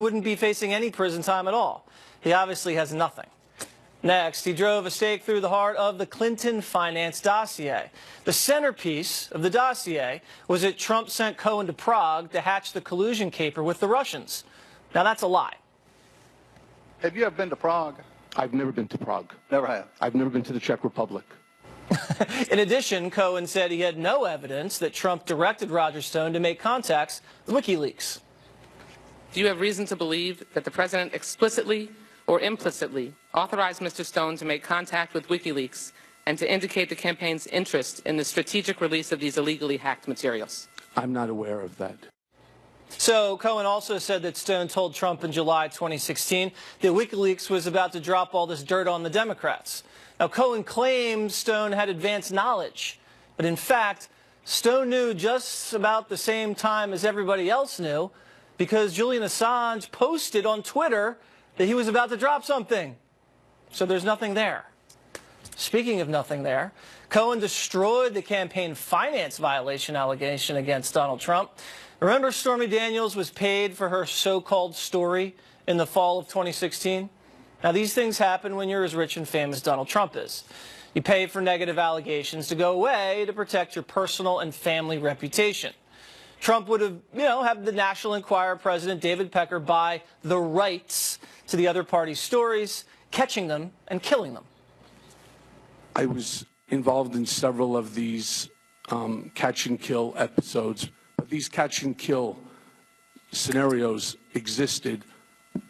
wouldn't be facing any prison time at all. He obviously has nothing. Next, he drove a stake through the heart of the Clinton finance dossier. The centerpiece of the dossier was that Trump sent Cohen to Prague to hatch the collusion caper with the Russians. Now, that's a lie. Have you ever been to Prague? I've never been to Prague. Never have. I've never been to the Czech Republic. In addition, Cohen said he had no evidence that Trump directed Roger Stone to make contacts with WikiLeaks. Do you have reason to believe that the president explicitly or implicitly authorized Mr. Stone to make contact with WikiLeaks and to indicate the campaign's interest in the strategic release of these illegally hacked materials? I'm not aware of that. So Cohen also said that Stone told Trump in July 2016 that WikiLeaks was about to drop all this dirt on the Democrats. Now, Cohen claims Stone had advanced knowledge, but in fact, Stone knew just about the same time as everybody else knew, because Julian Assange posted on Twitter that he was about to drop something. So there's nothing there. Speaking of nothing there, Cohen destroyed the campaign finance violation allegation against Donald Trump. Remember, Stormy Daniels was paid for her so-called story in the fall of 2016? Now, these things happen when you're as rich and famous as Donald Trump is. You pay for negative allegations to go away to protect your personal and family reputation. Trump would have, had the National Enquirer president David Pecker buy the rights to the other party's stories, catching them and killing them. I was involved in several of these catch and kill episodes, but these catch and kill scenarios existed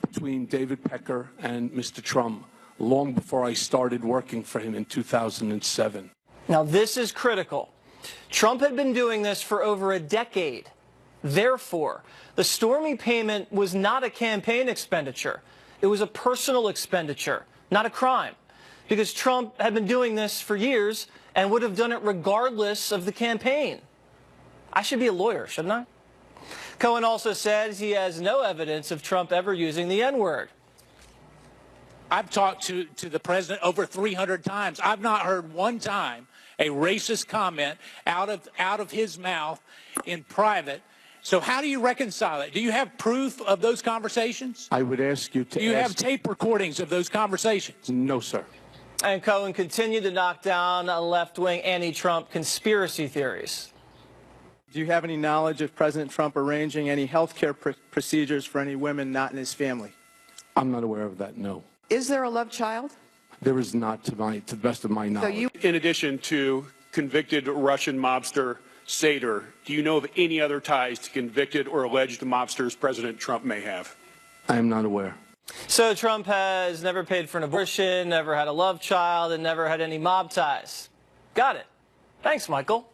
between David Pecker and Mr. Trump long before I started working for him in 2007. Now, this is critical. Trump had been doing this for over a decade. Therefore, the Stormy payment was not a campaign expenditure. It was a personal expenditure, not a crime, because Trump had been doing this for years and would have done it regardless of the campaign. I should be a lawyer, shouldn't I? Cohen also says he has no evidence of Trump ever using the N-word. I've talked to the president over 300 times. I've not heard one time a racist comment out of his mouth in private. So how do you reconcile it? Do you have proof of those conversations? I would ask you to Do you have tape recordings of those conversations? No, sir. And Cohen continued to knock down left-wing anti-Trump conspiracy theories. Do you have any knowledge of President Trump arranging any health care procedures for any women not in his family? I'm not aware of that, no. Is there a love child? There is not, to the best of my knowledge. In addition to convicted Russian mobster Sater, do you know of any other ties to convicted or alleged mobsters President Trump may have? I am not aware. So Trump has never paid for an abortion, never had a love child, and never had any mob ties. Got it. Thanks, Michael.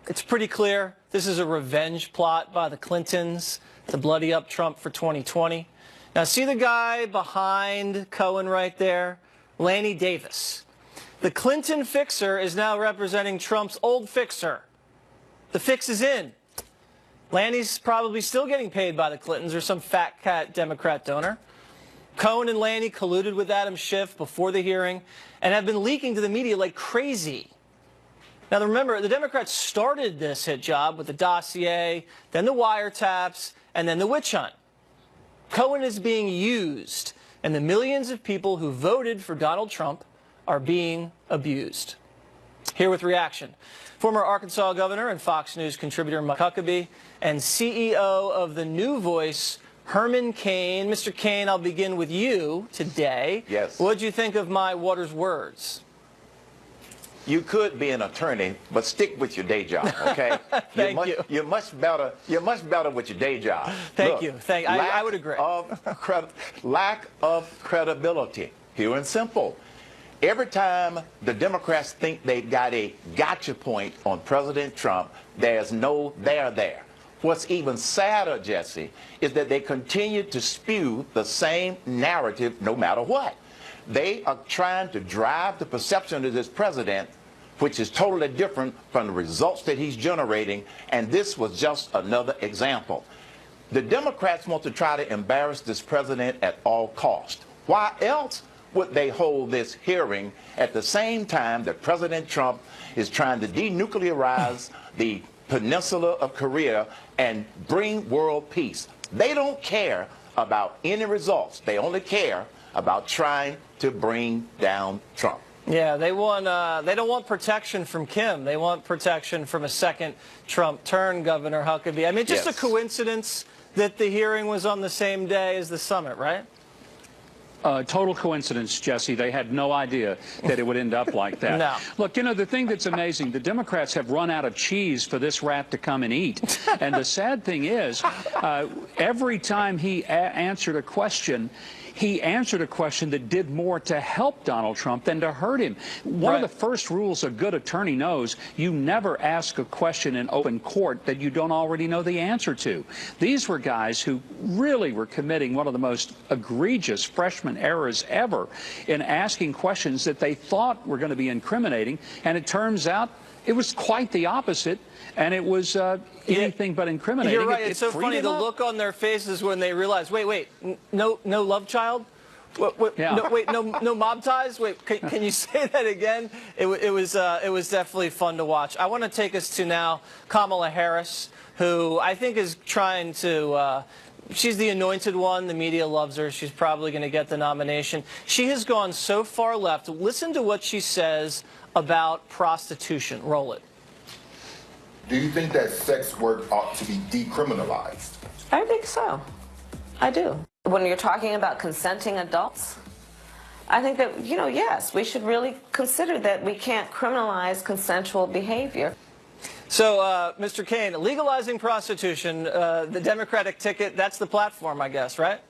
It's pretty clear this is a revenge plot by the Clintons to bloody up Trump for 2020. Now, see the guy behind Cohen right there? Lanny Davis. The Clinton fixer is now representing Trump's old fixer. The fix is in. Lanny's probably still getting paid by the Clintons or some fat cat Democrat donor. Cohen and Lanny colluded with Adam Schiff before the hearing and have been leaking to the media like crazy. Now, remember, the Democrats started this hit job with the dossier, then the wiretaps, and then the witch hunt. Cohen is being used, and the millions of people who voted for Donald Trump are being abused. Here with reaction, former Arkansas governor and Fox News contributor Mike Huckabee and CEO of The New Voice, Herman Cain. Mr. Cain, I'll begin with you today. Yes. What did you think of my Waters' words? You could be an attorney, but stick with your day job, okay? Thank you. You're much better with your day job. Thank Look, you. I would agree. Lack of credibility, pure and simple. Every time the Democrats think they've got a gotcha point on President Trump, there's no there there. What's even sadder, Jesse, is that they continue to spew the same narrative no matter what. They are trying to drive the perception of this president, which is totally different from the results that he's generating, and this was just another example. The Democrats want to try to embarrass this president at all costs. Why else would they hold this hearing at the same time that President Trump is trying to denuclearize the peninsula of Korea and bring world peace? They don't care about any results. They only care about trying to bring down Trump. Yeah, they don't want protection from Kim. They want protection from a second Trump turn, Governor Huckabee. I mean, just a coincidence that the hearing was on the same day as the summit, right? Total coincidence, Jesse. They had no idea that it would end up like that. No. Look, you know, the thing that's amazing, the Democrats have run out of cheese for this rat to come and eat. And the sad thing is, every time he answered a question, he answered a question that did more to help Donald Trump than to hurt him. One of the first rules a good attorney knows, you never ask a question in open court that you don't already know the answer to. These were guys who really were committing one of the most egregious freshman errors ever in asking questions that they thought were going to be incriminating, and it turns out it was quite the opposite, and it was anything but incriminating. You're right. It's so funny, the look on their faces when they realize, wait, no love child? No mob ties? Wait, can you say that again? It was definitely fun to watch. I want to take us to now Kamala Harris, who I think is trying to... she's the anointed one. The media loves her. She's probably going to get the nomination. She has gone so far left. Listen to what she says about prostitution. Roll it. Do you think that sex work ought to be decriminalized? I think so. I do. When you're talking about consenting adults, I think that, you know, yes, we should really consider that we can't criminalize consensual behavior. So, Mr. Cohen, legalizing prostitution, the Democratic ticket, that's the platform, I guess, right?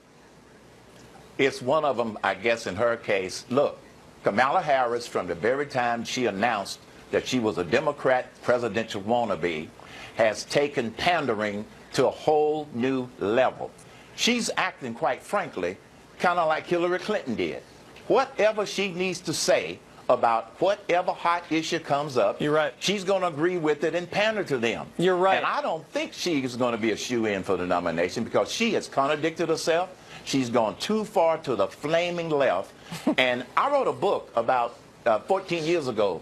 It's one of them, I guess, in her case. Look, Kamala Harris, from the very time she announced that she was a Democrat presidential wannabe, has taken pandering to a whole new level. She's acting, quite frankly, kind of like Hillary Clinton did. Whatever she needs to say about whatever hot issue comes up, you're right, she's going to agree with it and pander to them. You're right. And I don't think she's going to be a shoo-in for the nomination because she has contradicted herself. She's gone too far to the flaming left. And I wrote a book about 14 years ago,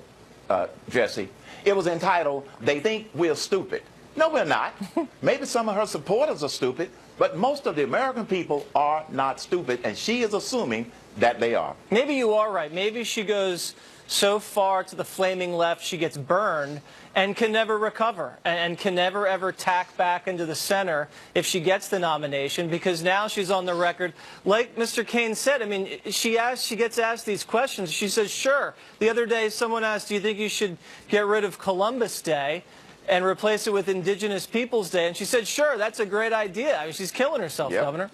Jesse. It was entitled, They Think We're Stupid. No, we're not. Maybe some of her supporters are stupid, but most of the American people are not stupid, and she is assuming that they are. Maybe you are right. Maybe she goes so far to the flaming left she gets burned and can never recover and can never ever tack back into the center if she gets the nomination, because now she's on the record. Like Mr. Cohen said, I mean, she gets asked these questions. She says, sure. The other day someone asked, do you think you should get rid of Columbus Day and replace it with Indigenous Peoples Day? And she said, sure, that's a great idea. I mean, she's killing herself, Governor.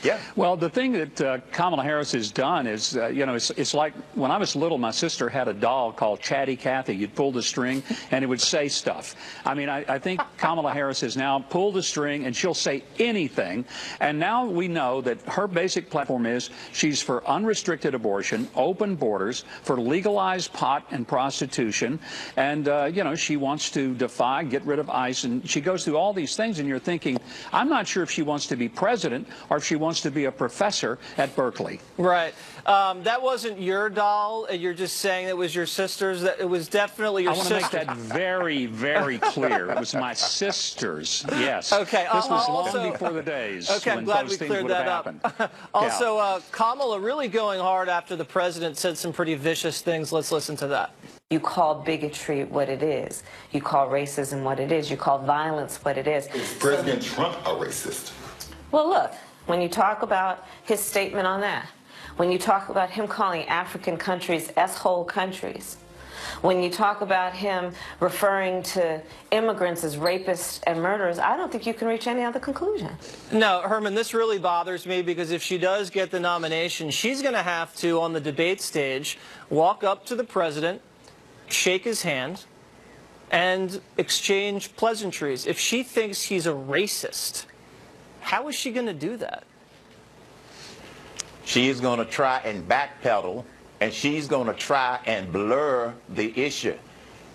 Yeah. Well, the thing that Kamala Harris has done is, you know, it's like when I was little, my sister had a doll called Chatty Cathy. You'd pull the string and it would say stuff. I mean, I think Kamala Harris has now pulled the string and she'll say anything. And now we know that her basic platform is she's for unrestricted abortion, open borders, for legalized pot and prostitution. And, you know, she wants to defy, get rid of ICE. And she goes through all these things. And you're thinking, I'm not sure if she wants to be president or if she wants to be a professor at Berkeley. Right. That wasn't your doll. You're just saying it was your sister's. That it was definitely your sister's. I want to make that very, very clear. It was my sister's. Yes. Okay. This was also, long before the days okay, when I'm glad those we things cleared would have that happened. up. Also, Kamala really going hard after the president said some pretty vicious things. Let's listen to that. You call bigotry what it is. You call racism what it is. You call violence what it is. Is President Trump a racist? Well, look, when you talk about his statement on that, when you talk about him calling African countries S-hole countries, when you talk about him referring to immigrants as rapists and murderers, I don't think you can reach any other conclusion. No, Herman, this really bothers me because if she does get the nomination, she's going to have to, on the debate stage, walk up to the president, shake his hand, and exchange pleasantries. If she thinks he's a racist, how is she going to do that? She's going to try and backpedal, and she's going to try and blur the issue.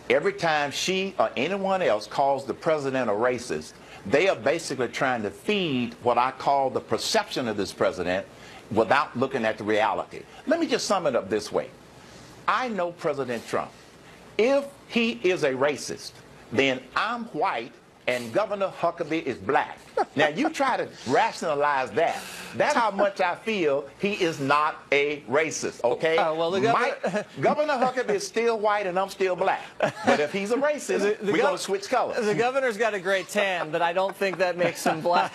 Every time she or anyone else calls the president a racist, they are basically trying to feed what I call the perception of this president without looking at the reality. Let me just sum it up this way. I know President Trump. If he is a racist, then I'm white and Governor Huckabee is black. Now, you try to rationalize that. That's how much I feel he is not a racist, okay? Well, the Governor Huckabee is still white and I'm still black. But if he's a racist, we're going to switch colors. The governor's got a great tan, but I don't think that makes him black.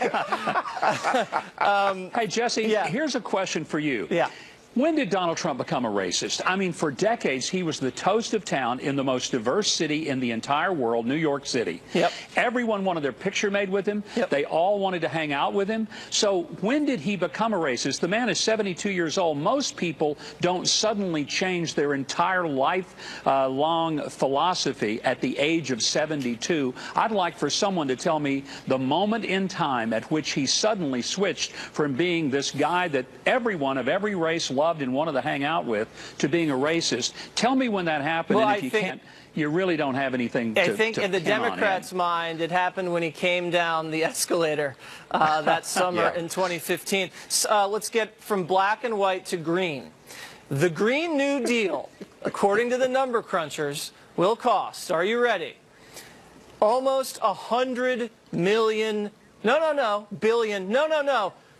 Hey, Jesse, yeah. Here's a question for you. Yeah. When did Donald Trump become a racist? I mean, for decades, he was the toast of town in the most diverse city in the entire world, New York City. Yep. Everyone wanted their picture made with him. Yep. They all wanted to hang out with him. So when did he become a racist? The man is 72 years old. Most people don't suddenly change their entire life-long philosophy at the age of 72. I'd like for someone to tell me the moment in time at which he suddenly switched from being this guy that everyone of every race loved and wanted to hang out with to being a racist. Tell me when that happened, well, and if you can't, you really don't have anything to I think in the Democrats' mind, it happened when he came down the escalator that summer in 2015. Let's get from black and white to green. The Green New Deal, according to the number crunchers, will cost, are you ready, almost $100 million,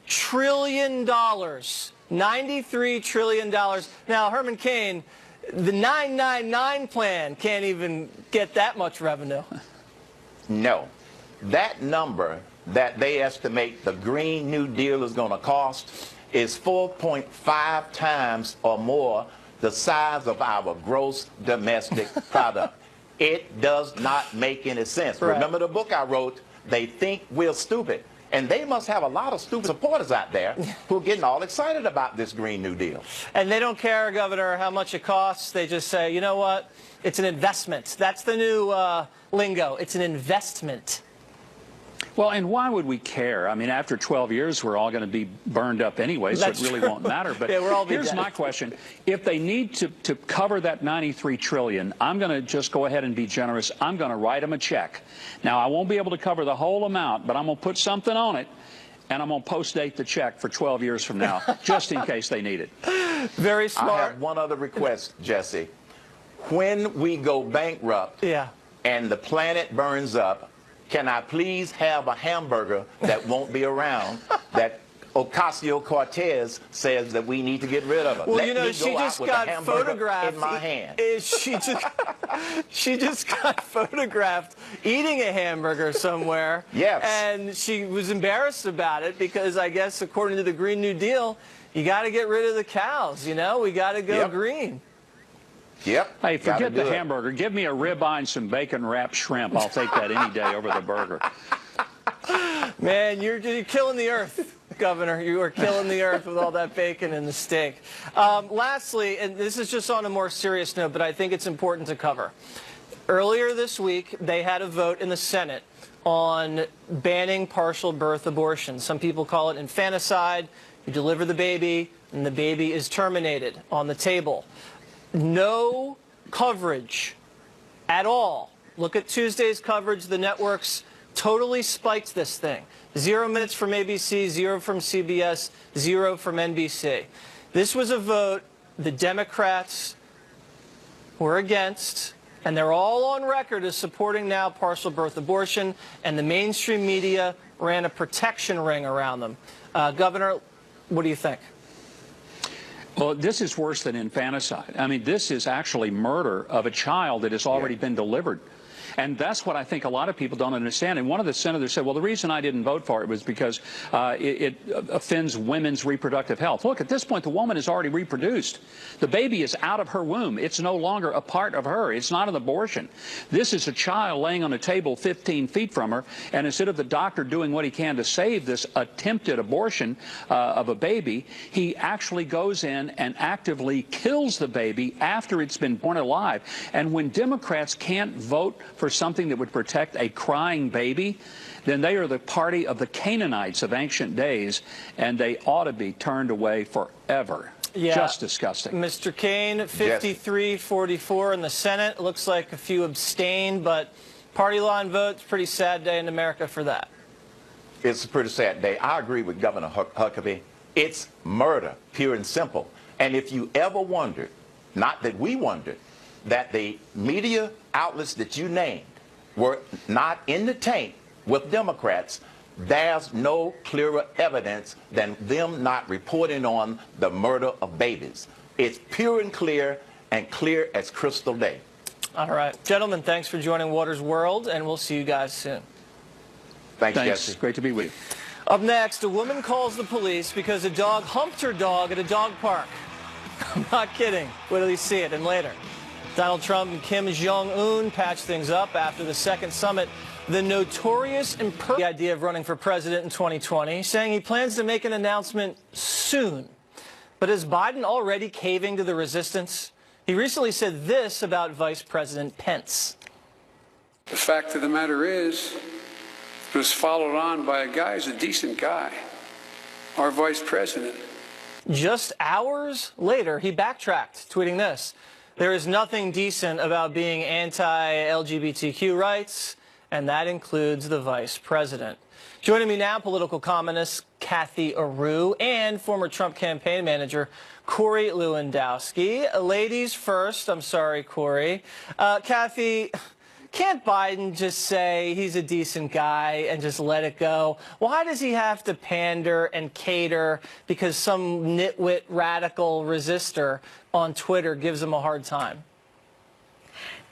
trillion dollars. $93 trillion. Now, Herman Cain, the 999 plan can't even get that much revenue. No. That number that they estimate the Green New Deal is going to cost is 4.5 times or more the size of our gross domestic product. It does not make any sense. Right. Remember the book I wrote, They Think We're Stupid. And they must have a lot of stupid supporters out there who are getting all excited about this Green New Deal. And they don't care, Governor, how much it costs. They just say, you know what? It's an investment. That's the new lingo. It's an investment. Well, and why would we care? I mean, after 12 years, we're all going to be burned up anyway, so it really won't matter. But yeah, we're all here's my question. If they need to cover that $93 trillion, I'm going to just go ahead and be generous. I'm going to write them a check. Now, I won't be able to cover the whole amount, but I'm going to put something on it, and I'm going to post-date the check for 12 years from now, just in case they need it. Very smart. I have one other request, Jesse. When we go bankrupt and the planet burns up, can I please have a hamburger that won't be around that Ocasio-Cortez says that we need to get rid of it? Well, Let you know, me she go just out with a got hamburger photographed in my hand. She just got photographed eating a hamburger somewhere. Yes. And she was embarrassed about it because I guess according to the Green New Deal, you got to get rid of the cows, you know? We got to go green. Yep. Hey, forget the hamburger. Give me a ribeye and some bacon-wrapped shrimp. I'll take that any day over the burger. Man, you're killing the earth, Governor. You are killing the earth with all that bacon and the steak. Lastly, and this is just on a more serious note, but I think it's important to cover. Earlier this week, they had a vote in the Senate on banning partial birth abortion. Some people call it infanticide. You deliver the baby, and the baby is terminated on the table. No coverage at all. Look at Tuesday's coverage. The networks totally spiked this thing. 0 minutes from ABC, 0 from CBS, 0 from NBC. This was a vote the Democrats were against, and they're all on record as supporting now partial birth abortion, and the mainstream media ran a protection ring around them. Governor, what do you think? Well, this is worse than infanticide. I mean, this is actually murder of a child that has already been delivered. And that's what I think a lot of people don't understand. And one of the senators said, well, the reason I didn't vote for it was because it offends women's reproductive health. Look, at this point, the woman is already reproduced. The baby is out of her womb. It's no longer a part of her. It's not an abortion. This is a child laying on a table 15 feet from her, and instead of the doctor doing what he can to save this attempted abortion of a baby, he actually goes in and actively kills the baby after it's been born alive. And when Democrats can't vote for something that would protect a crying baby, then they are the party of the Canaanites of ancient days, and they ought to be turned away forever. Yeah. Just disgusting. Mr. Cain, 53-44 in the Senate. Looks like a few abstained, but party line vote. It's a pretty sad day in America for that. It's a pretty sad day. I agree with Governor Huckabee. It's murder, pure and simple. And if you ever wondered, not that we wondered, that the media outlets that you named were not in the tank with Democrats, there's no clearer evidence than them not reporting on the murder of babies. It's pure and clear as crystal day. All right. Gentlemen, thanks for joining Water's World, and we'll see you guys soon. Thanks, Thanks. Jesse. Great to be with you. Up next, a woman calls the police because a dog humped her dog at a dog park. I'm not kidding. Wait till you see it, and later. Donald Trump and Kim Jong-un patched things up after the second summit. The notorious the idea of running for president in 2020, saying he plans to make an announcement soon. But is Biden already caving to the resistance? He recently said this about Vice President Pence. The fact of the matter is, it was followed on by a guy who's a decent guy, our vice president. Just hours later, he backtracked, tweeting this: "There is nothing decent about being anti-LGBTQ rights, and that includes the vice president." Joining me now, political columnist Kathy Aru and former Trump campaign manager Corey Lewandowski. Ladies first. I'm sorry, Corey. Kathy, can't Biden just say he's a decent guy and just let it go? Why does he have to pander and cater because some nitwit radical resistor on Twitter gives him a hard time?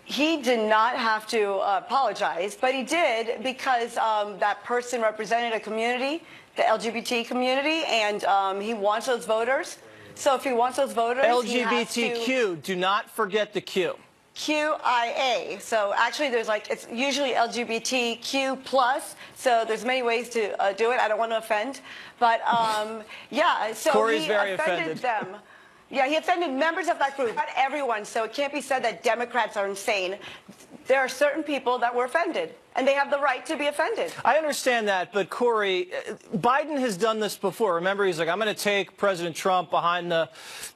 He did not have to apologize, but he did because that person represented a community, the LGBT community, and he wants those voters. So if he wants those voters, LGBTQ, do not forget the Q. QIA. So actually there's it's usually LGBTQ plus. So there's many ways to do it. I don't want to offend, but yeah. So Corey's he very offended them. Yeah, he offended members of that group, not everyone. So it can't be said that Democrats are insane. There are certain people that were offended, and they have the right to be offended. I understand that, but Corey, Biden has done this before. Remember, he's like, I'm going to take President Trump behind the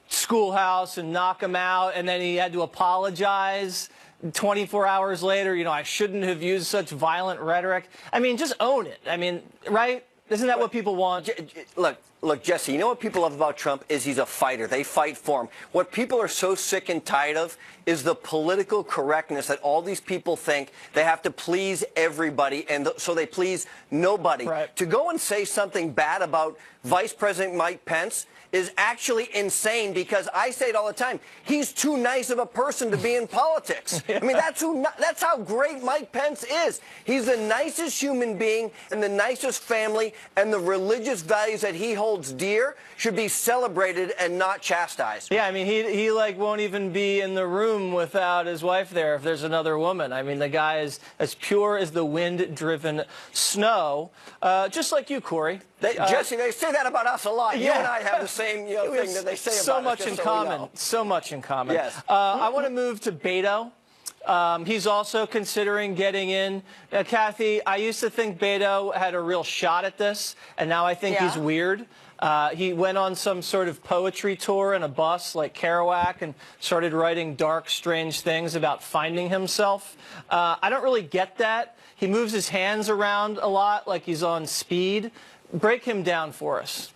schoolhouse and knock him out, and then he had to apologize 24 hours later. You know, I shouldn't have used such violent rhetoric. I mean, just own it. I mean, right? Isn't that what people want? Look, Jesse, you know what people love about Trump is he's a fighter. They fight for him. What people are so sick and tired of is the political correctness that all these people think they have to please everybody, and so they please nobody. Right. To go and say something bad about Vice President Mike Pence is actually insane, because I say it all the time. He's too nice of a person to be in politics. I mean, that's how great Mike Pence is. He's the nicest human being and the nicest family, and the religious values that he holds dear should be celebrated and not chastised. Yeah, I mean, he won't even be in the room without his wife there if there's another woman. I mean, the guy is as pure as the wind-driven snow, just like you, Corey. Jesse, they say that about us a lot. Yeah. You and I have the same thing that they say about us. So much in common. So much in common. Yes. I want to move to Beto. He's also considering getting in. Kathy, I used to think Beto had a real shot at this, and now I think he's weird. He went on some sort of poetry tour in a bus like Kerouac and started writing dark, strange things about finding himself. I don't really get that. He moves his hands around a lot like he's on speed. Break him down for us.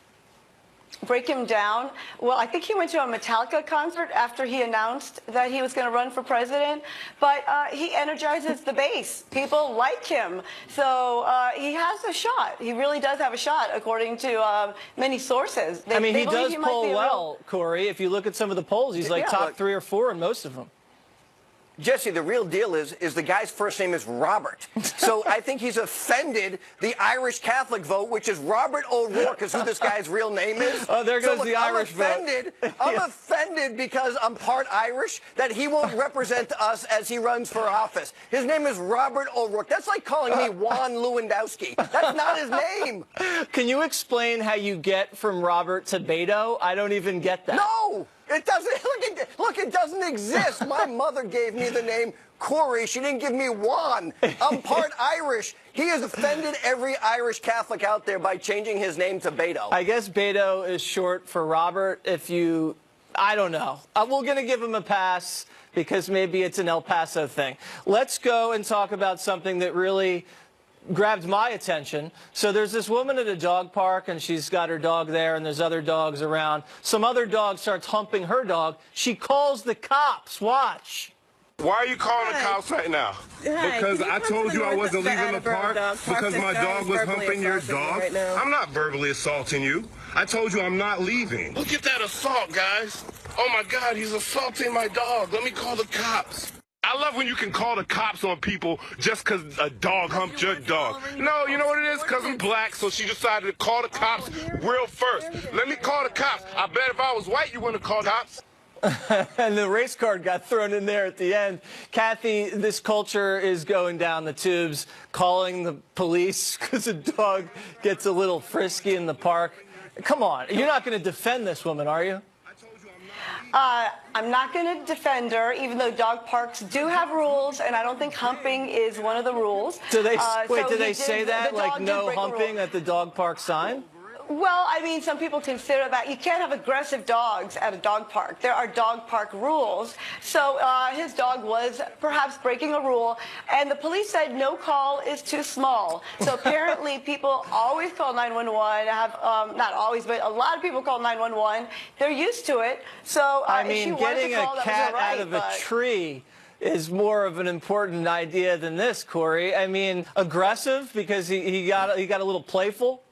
Break him down. Well, I think he went to a Metallica concert after he announced that he was going to run for president, but he energizes the base. People like him. So he has a shot. He really does have a shot, according to many sources. I mean, he does poll well, Corey. If you look at some of the polls, he's like top 3 or 4 in most of them. Jesse, the real deal is the guy's first name is Robert. So I think he's offended the Irish Catholic vote, which is Robert O'Rourke is who this guy's real name is. Oh, there goes the Irish vote. I'm offended because I'm part Irish that he won't represent us as he runs for office. His name is Robert O'Rourke. That's like calling me Juan Lewandowski. That's not his name. Can you explain how you get from Robert to Beto? I don't even get that. No! It doesn't, look, it doesn't exist. My mother gave me the name Corey. She didn't give me Juan. I'm part Irish. He has offended every Irish Catholic out there by changing his name to Beto. I guess Beto is short for Robert. I don't know. We're going to give him a pass because maybe it's an El Paso thing. Let's go and talk about something that really grabbed my attention. So there's this woman at a dog park, and she's got her dog there, and there's other dogs around. Some other dog starts humping her dog. She calls the cops. Watch. Why are you calling the cops right now? Because I told you I wasn't leaving the park because my dog was humping your dog. I'm not verbally assaulting you. I told you I'm not leaving. Look at that assault, guys. Oh my God, he's assaulting my dog. Let me call the cops. I love when you can call the cops on people just because a dog humped your dog. No, you know what it is? Because I'm black, so she decided to call the cops real first. Let me call the cops. I bet if I was white, you wouldn't have called cops. And the race card got thrown in there at the end. Kathy, this culture is going down the tubes, calling the police because a dog gets a little frisky in the park. Come on, you're not going to defend this woman, are you? I'm not going to defend her, even though dog parks do have rules, and I don't think humping is one of the rules. Do they, wait, do they say that, like no humping at the dog park sign? Well, I mean, some people consider that. You can't have aggressive dogs at a dog park. There are dog park rules. So his dog was perhaps breaking a rule, and the police said no call is too small. So apparently people always call 911, not always, but a lot of people call 911. They're used to it. So I mean, getting a cat out of a tree is more of an important idea than this, Corey. I mean, aggressive because he got a little playful.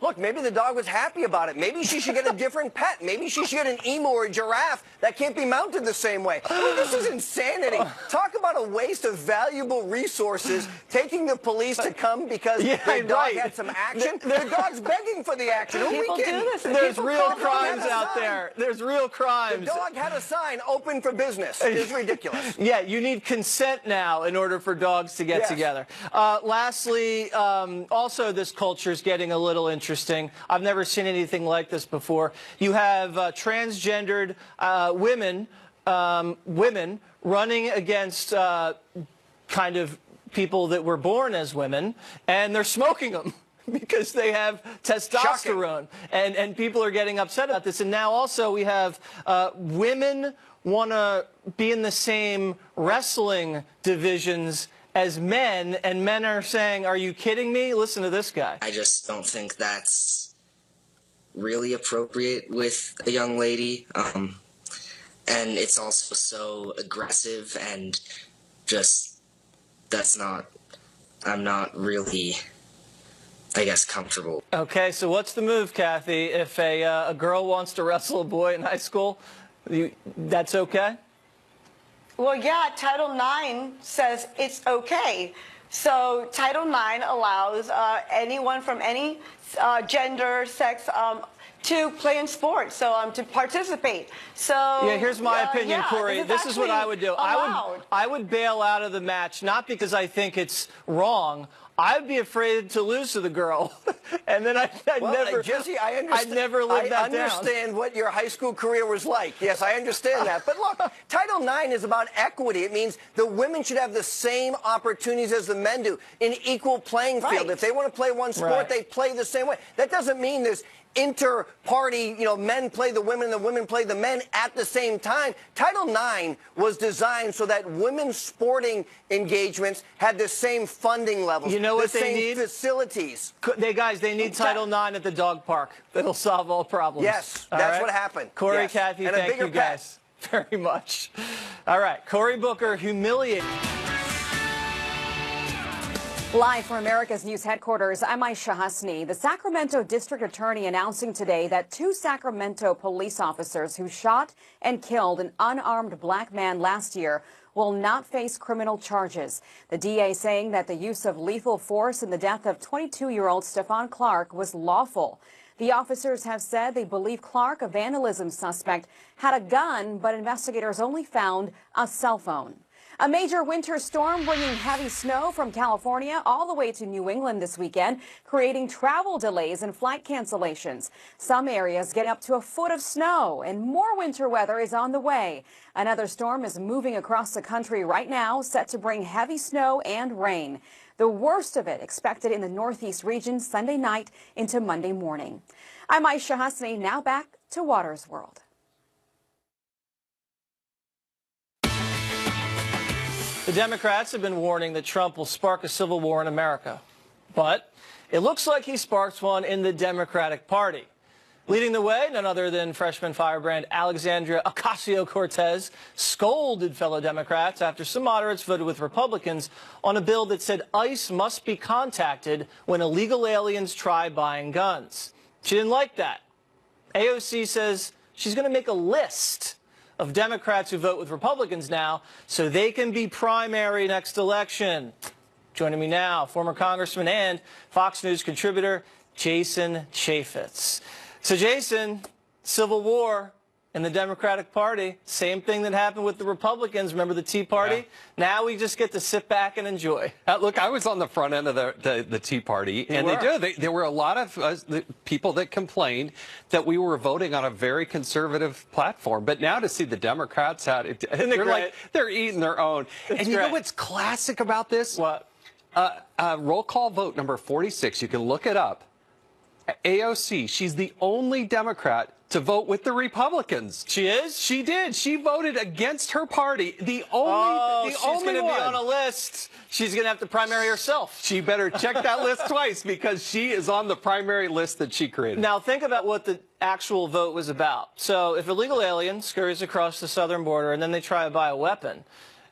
Look, maybe the dog was happy about it. Maybe she should get a different pet. Maybe she should get an emu or a giraffe that can't be mounted the same way. I mean, this is insanity. Talk about a waste of valuable resources, taking the police to come because their dog had some action. Their dog's begging for the action. People do this. There's real crimes out there. There's real crimes. The dog had a sign, open for business. It's ridiculous. Yeah, you need consent now in order for dogs to get together. Lastly, also this culture is getting a little interesting. I've never seen anything like this before. You have transgendered women running against kind of people that were born as women, and they're smoking them because they have testosterone. And people are getting upset about this. And now also we have women want to be in the same wrestling divisions as men, and men are saying, are you kidding me? Listen to this guy. I just don't think that's really appropriate with a young lady. And it's also so aggressive and just, I'm not really, I guess, comfortable. Okay, so what's the move, Kathy? If a girl wants to wrestle a boy in high school, that's okay? Well, yeah, Title IX says it's okay. So Title IX allows anyone from any gender, sex, to play in sports, so to participate. So yeah, here's my opinion, Corey. This is what I would do. I would bail out of the match, not because I think it's wrong. I'd be afraid to lose to the girl, and then I'd Jesse, I understand. I'd never live that down. I understand what your high school career was like. Yes, I understand that. But look, Title IX is about equity. It means the women should have the same opportunities as the men do, in equal playing field. If they want to play one sport, they play the same way. That doesn't mean there's inter-party, men play the women and the women play the men at the same time. Title IX was designed so that women's sporting engagements had the same funding levels, you know what the they same need? Facilities. They need Title IX at the dog park. That'll solve all problems. Yes, that's what happened. Corey, yes. Kathy, and thank you guys very much. All right, Cory Booker humiliated. Live from America's News headquarters, I'm Aisha Hasni. The Sacramento District Attorney announcing today that 2 Sacramento police officers who shot and killed an unarmed black man last year will not face criminal charges. The DA saying that the use of lethal force in the death of 22-year-old Stephon Clark was lawful. The officers have said they believe Clark, a vandalism suspect, had a gun, but investigators only found a cell phone. A major winter storm bringing heavy snow from California all the way to New England this weekend, creating travel delays and flight cancellations. Some areas getting up to a foot of snow, and more winter weather is on the way. Another storm is moving across the country right now, set to bring heavy snow and rain. The worst of it expected in the Northeast region Sunday night into Monday morning. I'm Aisha Hasni, now back to Water's World. The Democrats have been warning that Trump will spark a civil war in America. But it looks like he sparks one in the Democratic Party. Leading the way, none other than freshman firebrand Alexandria Ocasio-Cortez scolded fellow Democrats after some moderates voted with Republicans on a bill that said ICE must be contacted when illegal aliens try buying guns. She didn't like that. AOC says she's going to make a list of Democrats who vote with Republicans now so they can be primary next election. Joining me now, former Congressman and Fox News contributor Jason Chaffetz. So, Jason, civil war in the Democratic Party, same thing that happened with the Republicans. Remember the Tea Party? Yeah. Now we just get to sit back and enjoy. Look, I was on the front end of the Tea Party, and there were a lot of people that complained that we were voting on a very conservative platform. But now to see the Democrats out, they're eating their own. And you know what's classic about this? What? Roll call vote number 46. You can look it up. AOC, she's the only Democrat to vote with the Republicans. She is? She did. She voted against her party. The only she's going to be on a list. She's going to have to primary herself. She better check that list twice because she is on the primary list that she created. Now, think about what the actual vote was about. So if illegal alien scurries across the southern border and then they try to buy a weapon,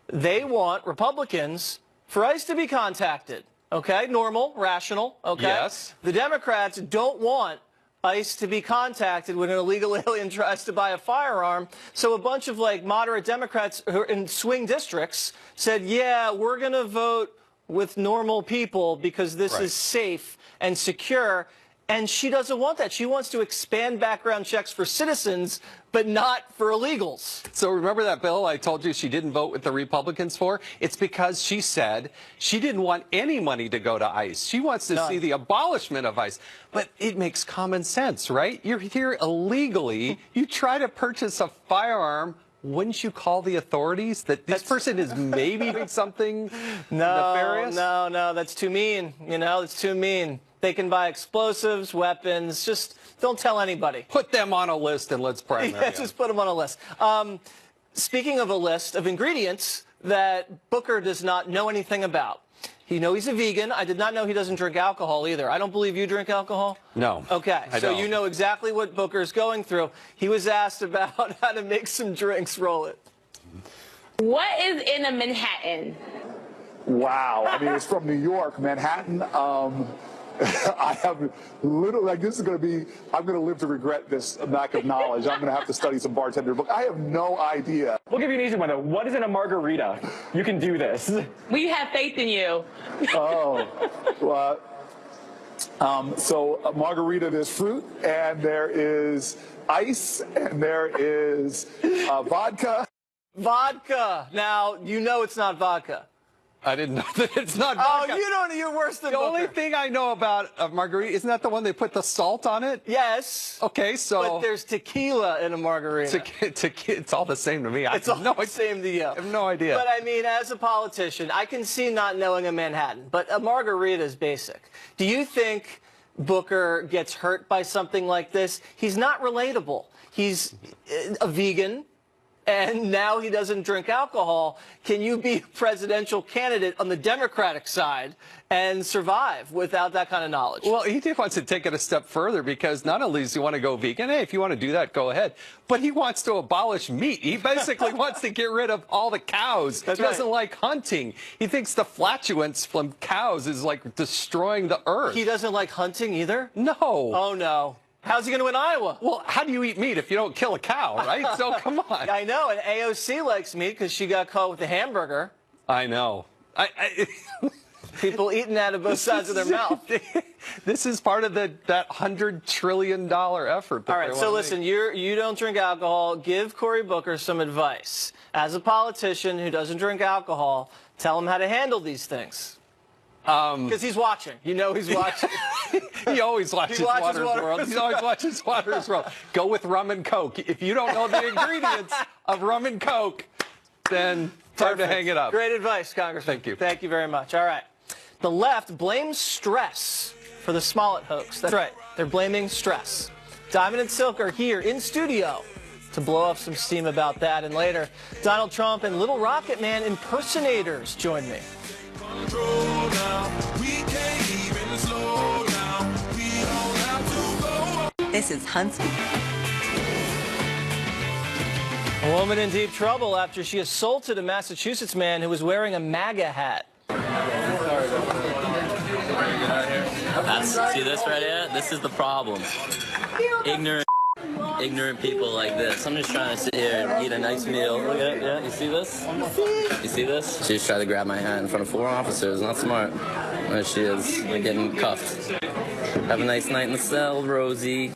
they want Republicans for ICE to be contacted. Okay, normal, rational, okay? Yes. The Democrats don't want ICE to be contacted when an illegal alien tries to buy a firearm. So a bunch of, moderate Democrats who are in swing districts said, yeah, we're going to vote with normal people because this is safe and secure. And she doesn't want that. She wants to expand background checks for citizens, but not for illegals. So remember that bill I told you she didn't vote with the Republicans for? It's because she said she didn't want any money to go to ICE. She wants to see the abolishment of ICE. But it makes common sense, right? You're here illegally. You try to purchase a firearm. Wouldn't you call the authorities that this person is maybe doing something nefarious? No, that's too mean. It's too mean. They can buy explosives, weapons. Just don't tell anybody. Put them on a list and let's primary them. Just put them on a list. Speaking of a list of ingredients that Booker does not know anything about. He's a vegan. I did not know he doesn't drink alcohol either. I don't believe you drink alcohol? No. Okay, I so don't. you know exactly what Booker's going through. He was asked about how to make some drinks. Roll it. What is in a Manhattan? Wow. I mean, it's from New York, Manhattan. I have literally, this is going to be, I'm going to live to regret this lack of knowledge. I'm going to have to study some bartender book. I have no idea. We'll give you an easy one, though. What is in a margarita? You can do this. We have faith in you. So a margarita, there's fruit, and there is ice, and there is vodka. Vodka. Now, it's not vodka. I didn't know that it's not vodka. Oh, you're worse than Booker. The only thing I know about a margarita, isn't that the one they put the salt on it? Yes. Okay, so. But there's tequila in a margarita. It's all the same to me. It's all the same to you. I have no idea. But I mean, as a politician, I can see not knowing a Manhattan, but a margarita is basic. Do you think Booker gets hurt by something like this? He's not relatable. He's a vegan. And now he doesn't drink alcohol. Can you be a presidential candidate on the Democratic side and survive without that kind of knowledge? Well, he wants to take it a step further because not only does he want to go vegan, hey, if you want to do that, go ahead. But he wants to abolish meat. He basically wants to get rid of all the cows. He doesn't like hunting. He thinks the flatulence from cows is like destroying the earth. He doesn't like hunting either? No. Oh, no. How's he going to win Iowa? Well, how do you eat meat if you don't kill a cow, right? So come on. I know, and AOC likes meat because she got caught with a hamburger. I know. People eating that at both sides of their mouth. This is part of that $100 trillion effort. All right, so listen, you don't drink alcohol. Give Cory Booker some advice. As a politician who doesn't drink alcohol, tell him how to handle these things. Because he's watching. He's watching. He always watches Water's World. He always watches Water's World. Go with rum and Coke. If you don't know the ingredients of rum and Coke, then time to hang it up. Great advice, Congressman. Thank you. Thank you very much. All right. The left blames stress for the Smollett hoax. That's right. They're blaming stress. Diamond and Silk are here in studio to blow off some steam about that. And later, Donald Trump and Little Rocket Man impersonators join me. This is Huntsville. A woman in deep trouble after she assaulted a Massachusetts man who was wearing a MAGA hat. See this right here? This is the problem. Ignorant people like this. I'm just trying to sit here and eat a nice meal. Look at it. Yeah, you see this? You see this? She just tried to grab my hand in front of 4 officers. Not smart. There she is. We're getting cuffed. Have a nice night in the cell, Rosie.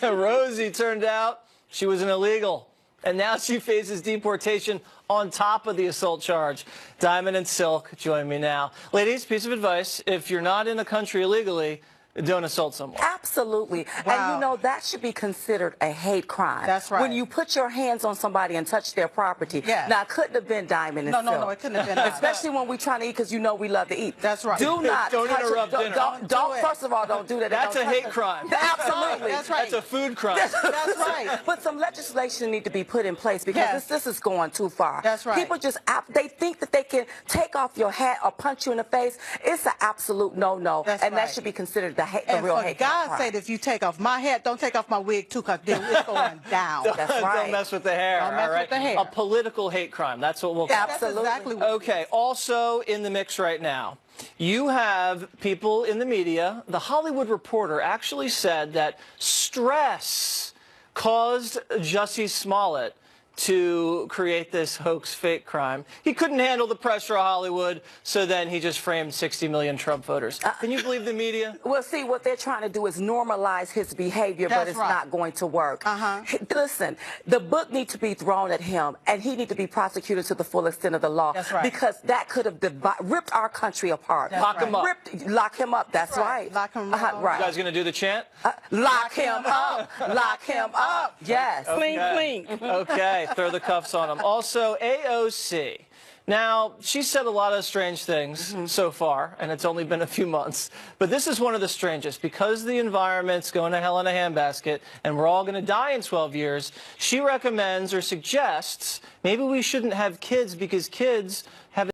Rosie, turned out she was an illegal. And now she faces deportation on top of the assault charge. Diamond and Silk join me now. Ladies, piece of advice. If you're not in a country illegally, don't assault someone. Absolutely. And you know, that should be considered a hate crime. That's right. When you put your hands on somebody and touch their property. Yeah. Now, it couldn't have been Diamond and Silk. No, it couldn't have been. Especially when we're trying to eat, because you know we love to eat. That's right. Do not Don't touch interrupt it. dinner. Don't first of all, don't do that. That's Don't a hate touch it. crime. Absolutely. That's right. That's a food crime. That's right. But some legislation need to be put in place because this is going too far. That's right. People just, they think that they can take off your hat or punch you in the face. It's an absolute no-no. And that should be considered the real hate crime. God said if you take off my hat, don't take off my wig too, because it's going down. That's right. Don't mess with the hair. Don't mess with the hair. A political hate crime. That's what we'll call it. Absolutely. That's exactly what Okay. Also in the mix right now, you have people in the media. The Hollywood Reporter actually said that stress caused Jussie Smollett to create this hoax fake crime. He couldn't handle the pressure of Hollywood, so then he just framed 60 million Trump voters. Can you believe the media? Well, see, what they're trying to do is normalize his behavior, but it's not going to work. Listen, the book needs to be thrown at him, and he needs to be prosecuted to the full extent of the law. That's right. Because that could have ripped our country apart. Lock him up. Lock him up. That's right. Lock him up. Right. You guys going to do the chant? Lock him up. Lock him up. Yes. Okay. Okay. Throw the cuffs on him. Also, AOC. Now, she said a lot of strange things so far, and it's only been a few months. But this is one of the strangest. Because the environment's going to hell in a handbasket, and we're all going to die in 12 years, she recommends or suggests maybe we shouldn't have kids because kids have